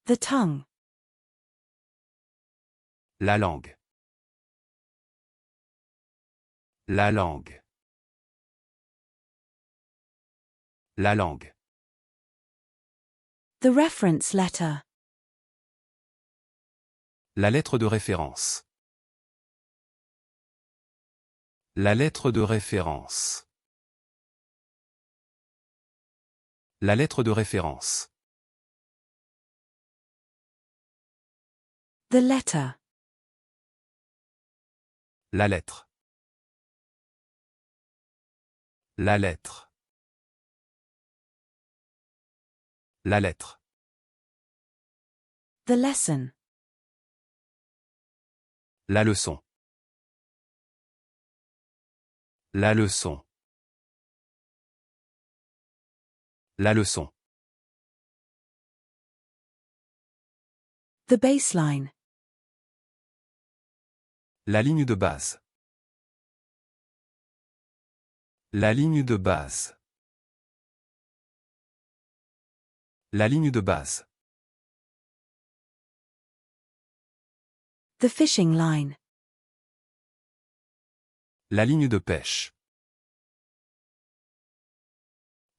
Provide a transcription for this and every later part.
The tongue. La langue. La langue. La langue. The reference letter. La lettre de référence. La lettre de référence. La lettre de référence. The letter. La lettre. La lettre. La lettre. The lesson. La leçon. La leçon. La leçon. The baseline. La ligne de base. La ligne de base. La ligne de base. The fishing line. La ligne de pêche.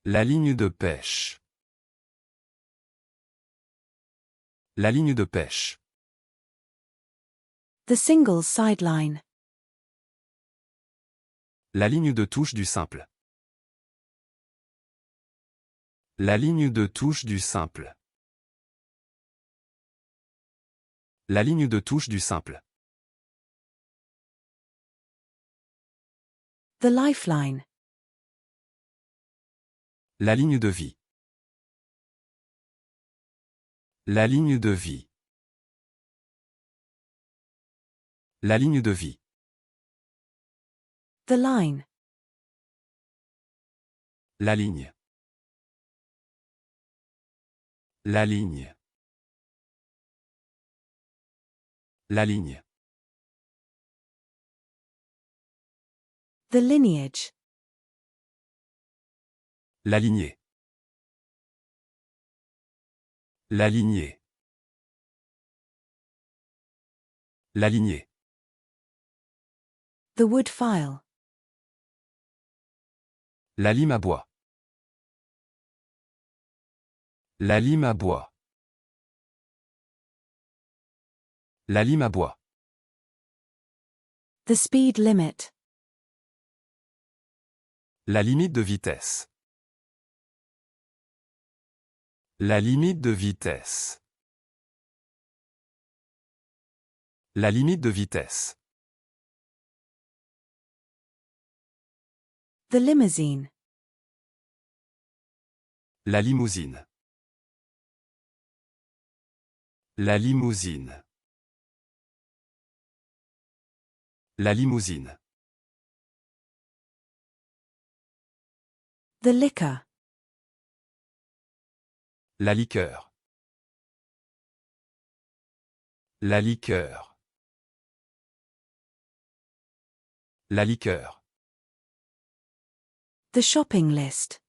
La ligne de pêche. La ligne de pêche. The single sideline. La ligne de touche du simple. La ligne de touche du simple. La ligne de touche du simple. The lifeline. La ligne de vie. La ligne de vie. La ligne de vie. The line. La ligne. La ligne. La ligne. The lineage. La lignée. La lignée. La lignée. The wood file. La lime à bois. La lime à bois. La lime à bois. The speed limit. La limite de vitesse. La limite de vitesse. La limite de vitesse. The limousine. La limousine. La limousine. La limousine. The liquor. La liqueur. La liqueur. La liqueur. The shopping list.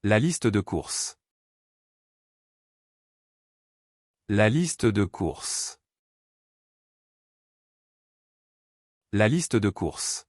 La liste de courses. La liste de courses. La liste de courses.